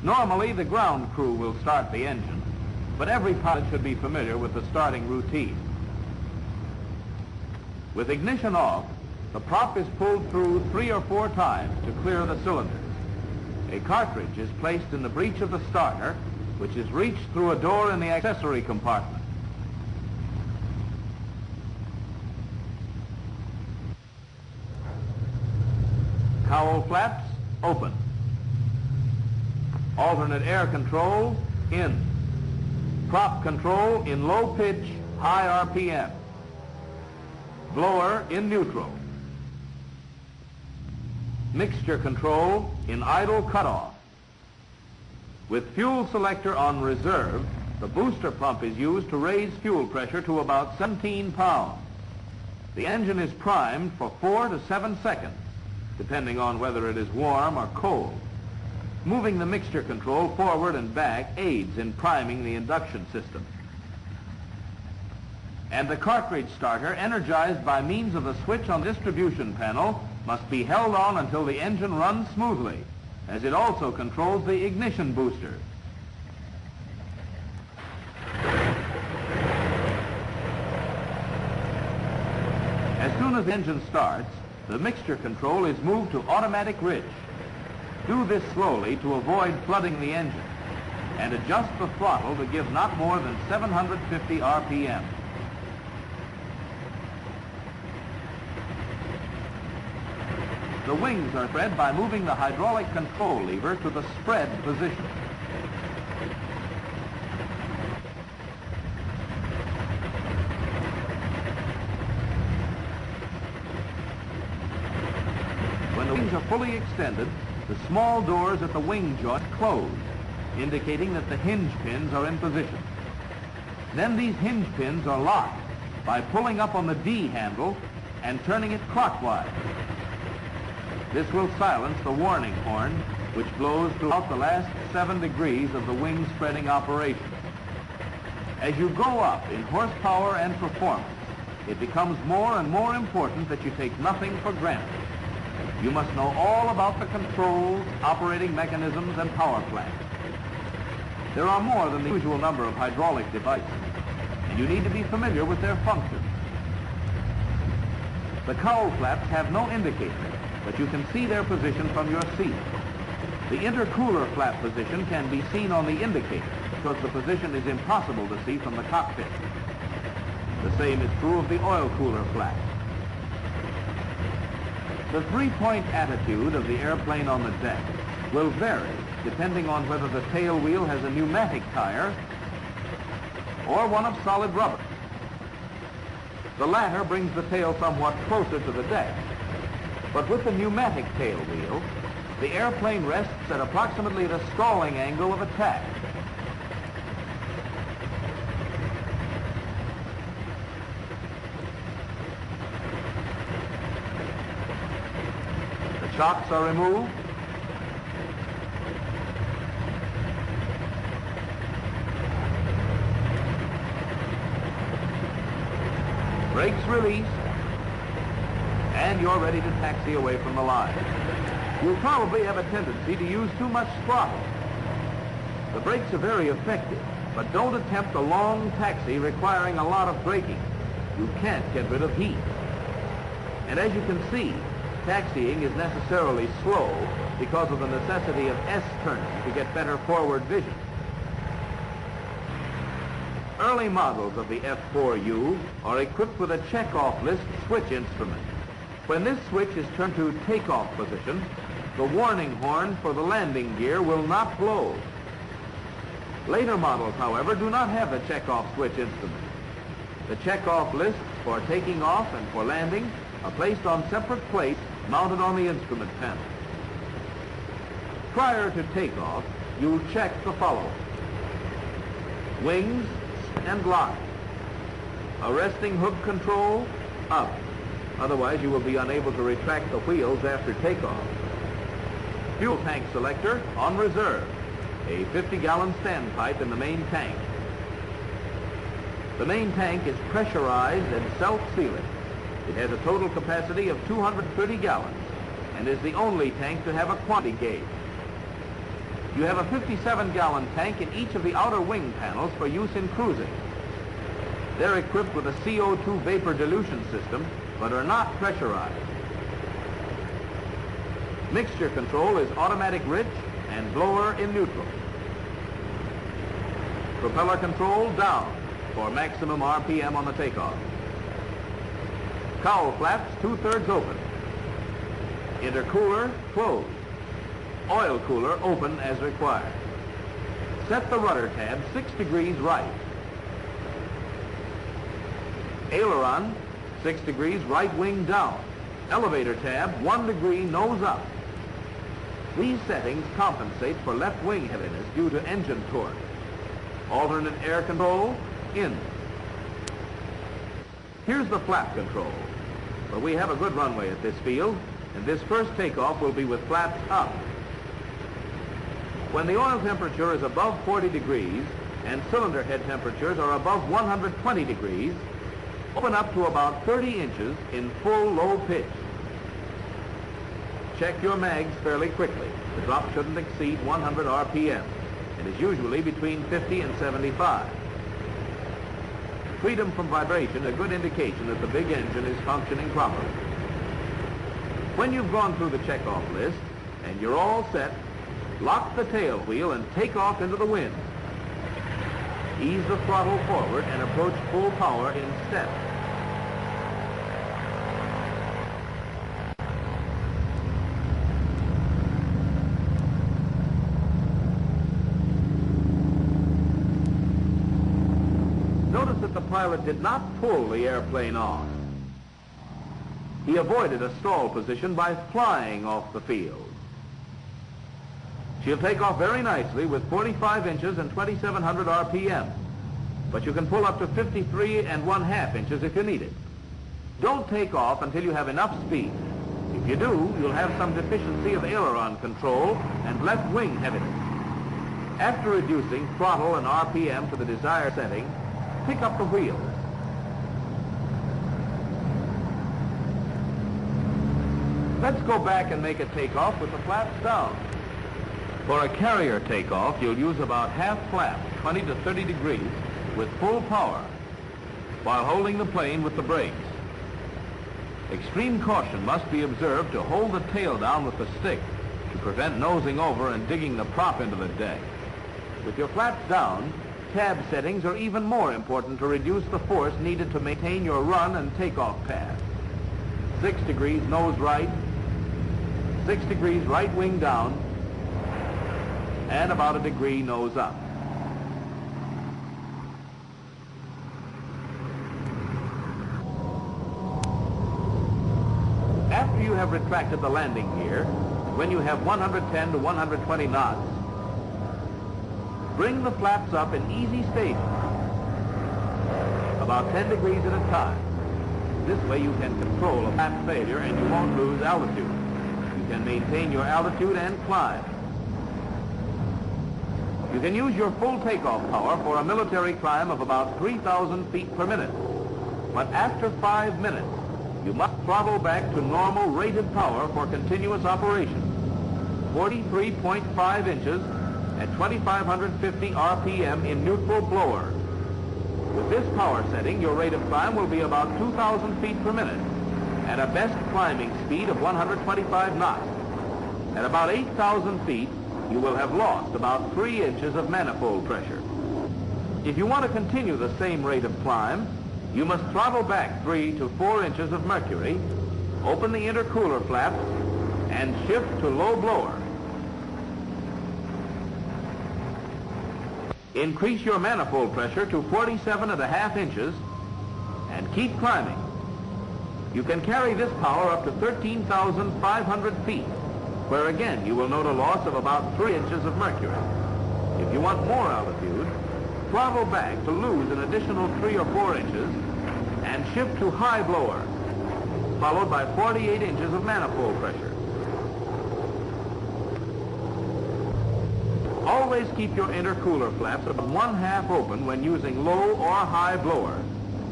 Normally, the ground crew will start the engine, but every pilot should be familiar with the starting routine. With ignition off, the prop is pulled through 3 or 4 times to clear the cylinders. A cartridge is placed in the breech of the starter, which is reached through a door in the accessory compartment. Cowl flaps open. Alternate air control in. Prop control in low pitch, high RPM. Blower in neutral. Mixture control in idle cutoff. With fuel selector on reserve, the booster pump is used to raise fuel pressure to about 17 pounds. The engine is primed for 4 to 7 seconds, depending on whether it is warm or cold. Moving the mixture control forward and back aids in priming the induction system. And the cartridge starter, energized by means of the switch on the distribution panel, must be held on until the engine runs smoothly, as it also controls the ignition booster. As soon as the engine starts, the mixture control is moved to automatic rich. Do this slowly to avoid flooding the engine, and adjust the throttle to give not more than 750 RPM. The wings are spread by moving the hydraulic control lever to the spread position. When the wings are fully extended, the small doors at the wing joint close, indicating that the hinge pins are in position. Then these hinge pins are locked by pulling up on the D handle and turning it clockwise. This will silence the warning horn, which blows throughout the last 7 degrees of the wing spreading operation. As you go up in horsepower and performance, it becomes more and more important that you take nothing for granted. You must know all about the controls, operating mechanisms, and power plants. There are more than the usual number of hydraulic devices, and you need to be familiar with their functions. The cowl flaps have no indicator, but you can see their position from your seat. The intercooler flap position can be seen on the indicator, because the position is impossible to see from the cockpit. The same is true of the oil cooler flap. The three-point attitude of the airplane on the deck will vary depending on whether the tail wheel has a pneumatic tire or one of solid rubber. The latter brings the tail somewhat closer to the deck, but with the pneumatic tail wheel, the airplane rests at approximately the stalling angle of attack. The shocks are removed. Brakes released, and you're ready to taxi away from the line. You'll probably have a tendency to use too much throttle. The brakes are very effective, but don't attempt a long taxi requiring a lot of braking. You can't get rid of heat. And as you can see, taxiing is necessarily slow because of the necessity of S-turning to get better forward vision. Early models of the F4U are equipped with a check-off list switch instrument. When this switch is turned to takeoff position, the warning horn for the landing gear will not blow. Later models, however, do not have the check-off switch instrument. The check-off lists for taking off and for landing are placed on separate plates mounted on the instrument panel. Prior to takeoff, you'll check the following: wings and lock. Arresting hook control, up. Otherwise, you will be unable to retract the wheels after takeoff. Fuel tank selector on reserve. A 50-gallon standpipe in the main tank. The main tank is pressurized and self-sealing. It has a total capacity of 230 gallons and is the only tank to have a quantity gauge. You have a 57-gallon tank in each of the outer wing panels for use in cruising. They're equipped with a CO2 vapor dilution system, but are not pressurized. Mixture control is automatic rich and blower in neutral. Propeller control down for maximum RPM on the takeoff. Cowl flaps 2/3 open. Intercooler closed. Oil cooler open as required. Set the rudder tab 6 degrees right. Aileron 6 degrees right wing down. Elevator tab 1 degree nose up. These settings compensate for left wing heaviness due to engine torque. Alternate air control in. Here's the flap control. But we have a good runway at this field, and this first takeoff will be with flaps up. When the oil temperature is above 40 degrees and cylinder head temperatures are above 120 degrees, open up to about 30 inches in full low pitch. Check your mags fairly quickly. The drop shouldn't exceed 100 RPM. It is usually between 50 and 75. Freedom from vibration, a good indication that the big engine is functioning properly. When you've gone through the checkoff list and you're all set, lock the tail wheel and take off into the wind. Ease the throttle forward and approach full power in step. Notice that the pilot did not pull the airplane off. He avoided a stall position by flying off the field. She'll take off very nicely with 45 inches and 2,700 RPM, but you can pull up to 53 1/2 inches if you need it. Don't take off until you have enough speed. If you do, you'll have some deficiency of aileron control and left wing heaviness. After reducing throttle and RPM to the desired setting, pick up the wheels. Let's go back and make a takeoff with the flaps down. For a carrier takeoff, you'll use about half flap, 20 to 30 degrees, with full power, while holding the plane with the brakes. Extreme caution must be observed to hold the tail down with the stick to prevent nosing over and digging the prop into the deck. With your flaps down, tab settings are even more important to reduce the force needed to maintain your run and takeoff path. 6 degrees nose right, 6 degrees right wing down, and about a degree nose up. After you have retracted the landing gear, when you have 110 to 120 knots, bring the flaps up in easy stages, about 10 degrees at a time. This way you can control a flap failure and you won't lose altitude. You can maintain your altitude and climb. You can use your full takeoff power for a military climb of about 3,000 feet per minute. But after 5 minutes, you must throttle back to normal rated power for continuous operation. 43.5 inches at 2,550 RPM in neutral blower. With this power setting, your rate of climb will be about 2,000 feet per minute at a best climbing speed of 125 knots. At about 8,000 feet, you will have lost about 3 inches of manifold pressure. If you want to continue the same rate of climb, you must throttle back 3 to 4 inches of mercury, open the intercooler flaps, and shift to low blower. Increase your manifold pressure to 47.5 inches and keep climbing. You can carry this power up to 13,500 feet, where again you will note a loss of about 3 inches of mercury. If you want more altitude, throttle back to lose an additional 3 or 4 inches and shift to high blower, followed by 48 inches of manifold pressure. Always keep your intercooler flaps about 1/2 open when using low or high blower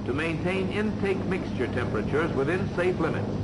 to maintain intake mixture temperatures within safe limits.